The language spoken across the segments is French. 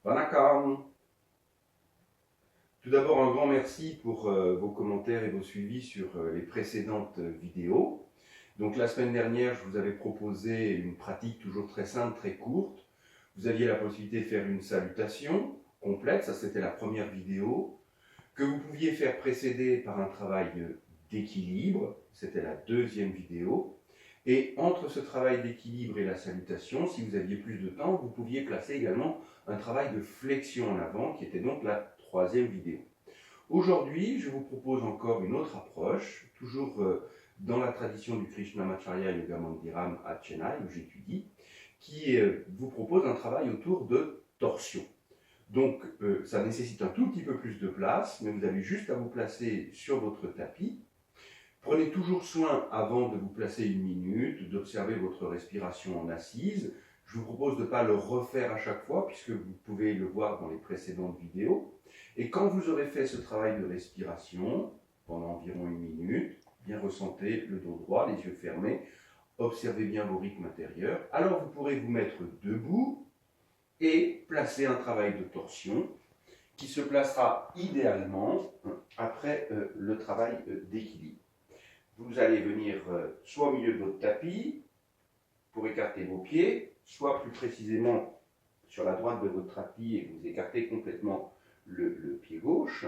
Vanakkam. Tout d'abord, un grand merci pour vos commentaires et vos suivis sur les précédentes vidéos. Donc la semaine dernière, je vous avais proposé une pratique toujours très simple, très courte. Vous aviez la possibilité de faire une salutation complète, ça c'était la première vidéo, que vous pouviez faire précéder par un travail d'équilibre, c'était la deuxième vidéo. Et entre ce travail d'équilibre et la salutation, si vous aviez plus de temps, vous pouviez placer également un travail de flexion en avant, qui était donc la troisième vidéo. Aujourd'hui, je vous propose encore une autre approche, toujours dans la tradition du Krishnamacharya Yoga Mandiram à Chennai, où j'étudie, qui vous propose un travail autour de torsion. Donc, ça nécessite un tout petit peu plus de place, mais vous avez juste à vous placer sur votre tapis. Prenez toujours soin, avant de vous placer une minute, d'observer votre respiration en assise. Je vous propose de ne pas le refaire à chaque fois, puisque vous pouvez le voir dans les précédentes vidéos. Et quand vous aurez fait ce travail de respiration, pendant environ une minute, bien ressentez le dos droit, les yeux fermés, observez bien vos rythmes intérieurs. Alors vous pourrez vous mettre debout et placer un travail de torsion qui se placera idéalement après le travail d'équilibre. Vous allez venir soit au milieu de votre tapis pour écarter vos pieds, soit plus précisément sur la droite de votre tapis et vous écartez complètement le pied gauche.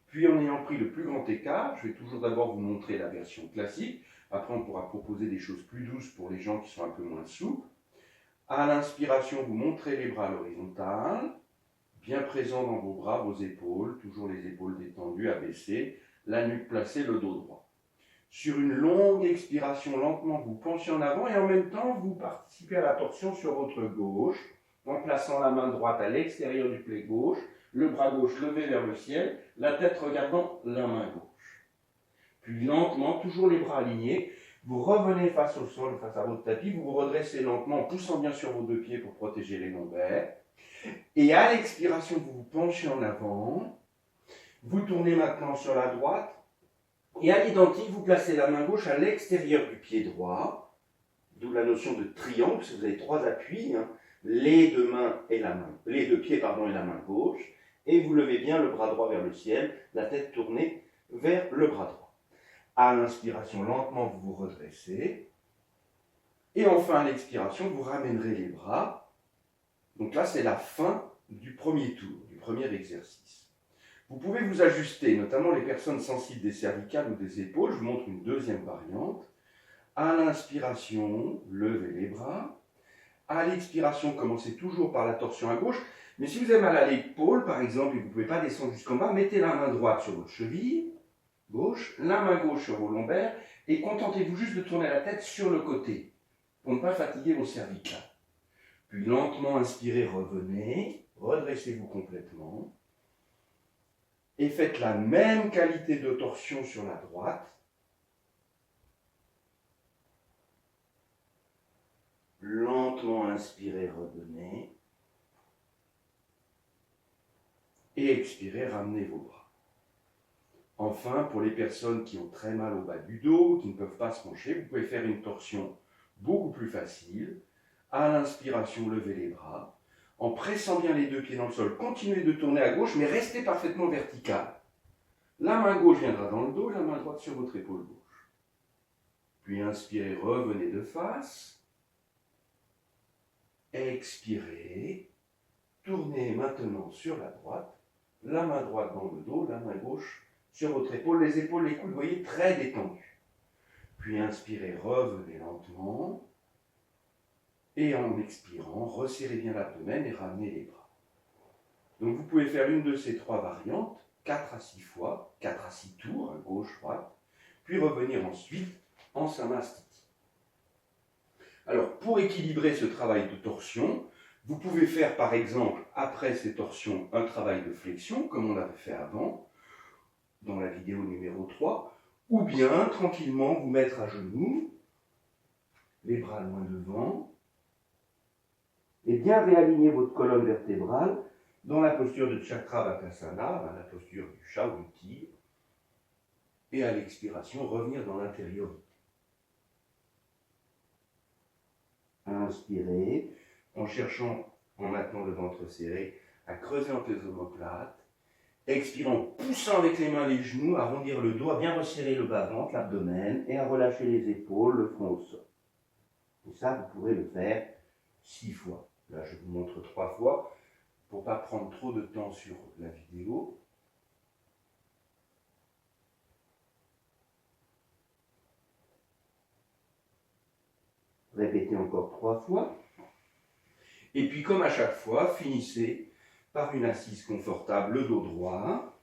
Puis en ayant pris le plus grand écart, je vais toujours d'abord vous montrer la version classique. Après, on pourra proposer des choses plus douces pour les gens qui sont un peu moins souples. À l'inspiration, vous montrez les bras à l'horizontale, bien présents dans vos bras, vos épaules, toujours les épaules détendues, abaissées, la nuque placée, le dos droit. Sur une longue expiration, lentement, vous penchez en avant et en même temps, vous participez à la torsion sur votre gauche en plaçant la main droite à l'extérieur du pied gauche, le bras gauche levé vers le ciel, la tête regardant la main gauche. Puis lentement, toujours les bras alignés, vous revenez face au sol, face à votre tapis, vous vous redressez lentement en poussant bien sur vos deux pieds pour protéger les lombaires. Et à l'expiration, vous vous penchez en avant, vous tournez maintenant sur la droite, et à l'identique, vous placez la main gauche à l'extérieur du pied droit, d'où la notion de triangle, parce que vous avez trois appuis, les deux pieds et la main gauche, et vous levez bien le bras droit vers le ciel, la tête tournée vers le bras droit. À l'inspiration, lentement, vous vous redressez, et enfin à l'expiration, vous ramènerez les bras. Donc là, c'est la fin du premier tour, du premier exercice. Vous pouvez vous ajuster, notamment les personnes sensibles des cervicales ou des épaules. Je vous montre une deuxième variante. À l'inspiration, levez les bras. À l'expiration, commencez toujours par la torsion à gauche. Mais si vous avez mal à l'épaule, par exemple, et que vous ne pouvez pas descendre jusqu'en bas, mettez la main droite sur votre cheville gauche, la main gauche sur vos lombaires, et contentez-vous juste de tourner la tête sur le côté, pour ne pas fatiguer vos cervicales. Puis lentement inspirez, revenez, redressez-vous complètement. Et faites la même qualité de torsion sur la droite. Lentement inspirez, revenez. Et expirez, ramenez vos bras. Enfin, pour les personnes qui ont très mal au bas du dos, qui ne peuvent pas se pencher, vous pouvez faire une torsion beaucoup plus facile. À l'inspiration, levez les bras. En pressant bien les deux pieds dans le sol, continuez de tourner à gauche, mais restez parfaitement vertical. La main gauche viendra dans le dos, la main droite sur votre épaule gauche. Puis inspirez, revenez de face. Expirez. Tournez maintenant sur la droite. La main droite dans le dos, la main gauche sur votre épaule. Les épaules, les coudes, vous voyez, très détendus. Puis inspirez, revenez lentement. Et en expirant, resserrez bien l'abdomen et ramenez les bras. Donc vous pouvez faire une de ces trois variantes, 4 à 6 fois, 4 à 6 tours, à gauche, droite, puis revenir ensuite en Samastiti. Alors, pour équilibrer ce travail de torsion, vous pouvez faire par exemple, après ces torsions, un travail de flexion, comme on l'avait fait avant, dans la vidéo numéro 3, ou bien tranquillement vous mettre à genoux, les bras loin devant, et bien réaligner votre colonne vertébrale dans la posture de Chakravakasana, la posture du chat ou du tigre, et à l'expiration, revenir dans l'intériorité. Inspirez, en cherchant, en maintenant le ventre serré, à creuser en thèse omoplate. Expirez en poussant avec les mains les genoux, à arrondir le dos, à bien resserrer le bas-ventre, l'abdomen, et à relâcher les épaules, le front au sol. Et ça, vous pourrez le faire 6 fois. Là, je vous montre 3 fois, pour ne pas prendre trop de temps sur la vidéo. Répétez encore 3 fois. Et puis, comme à chaque fois, finissez par une assise confortable, le dos droit.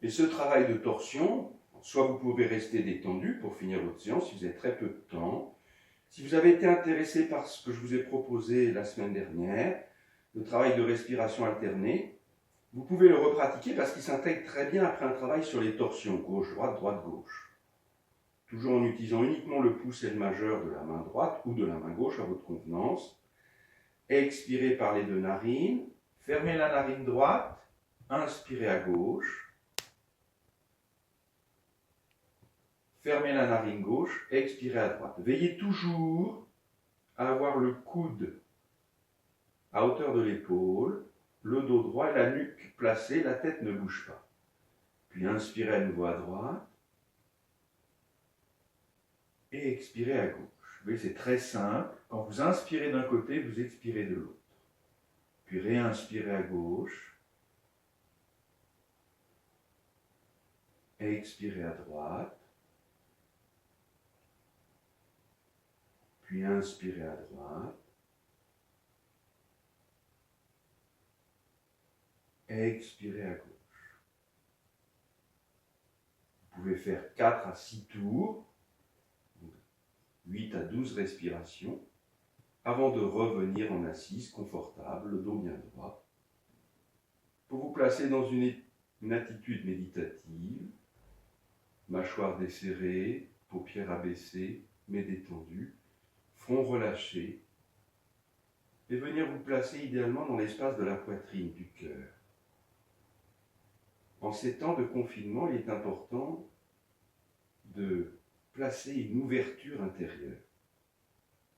Et ce travail de torsion, soit vous pouvez rester détendu pour finir votre séance si vous avez très peu de temps. Si vous avez été intéressé par ce que je vous ai proposé la semaine dernière, le travail de respiration alternée, vous pouvez le repratiquer parce qu'il s'intègre très bien après un travail sur les torsions gauche-droite, droite-gauche. Toujours en utilisant uniquement le pouce et le majeur de la main droite ou de la main gauche à votre convenance. Expirez par les 2 narines, fermez la narine droite, inspirez à gauche. Fermez la narine gauche, expirez à droite. Veillez toujours à avoir le coude à hauteur de l'épaule, le dos droit et la nuque placée, la tête ne bouge pas. Puis inspirez à nouveau à droite et expirez à gauche. Vous voyez, c'est très simple. Quand vous inspirez d'un côté, vous expirez de l'autre. Puis réinspirez à gauche. Expirez à droite. Puis inspirez à droite. Expirez à gauche. Vous pouvez faire 4 à 6 tours, 8 à 12 respirations, avant de revenir en assise confortable, le dos bien droit, pour vous placer dans une attitude méditative, mâchoire desserrée, paupières abaissées, mais détendues, front relâché, et venir vous placer idéalement dans l'espace de la poitrine, du cœur. En ces temps de confinement, il est important de placer une ouverture intérieure.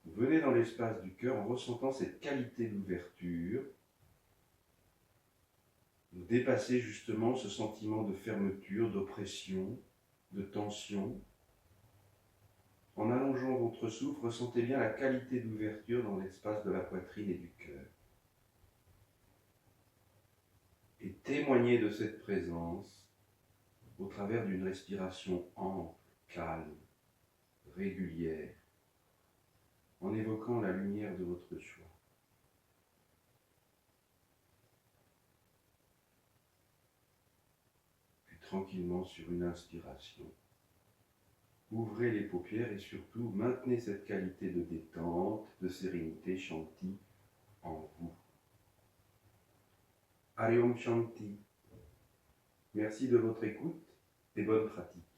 Vous venez dans l'espace du cœur en ressentant cette qualité d'ouverture. Vous dépassez justement ce sentiment de fermeture, d'oppression, de tension. En allongeant votre souffle, ressentez bien la qualité d'ouverture dans l'espace de la poitrine et du cœur. Et témoignez de cette présence au travers d'une respiration ample, calme, régulière, en évoquant la lumière de votre choix. Puis tranquillement sur une inspiration, ouvrez les paupières et surtout maintenez cette qualité de détente, de sérénité Shanti en vous. Hariom Shanti. Merci de votre écoute et bonne pratique.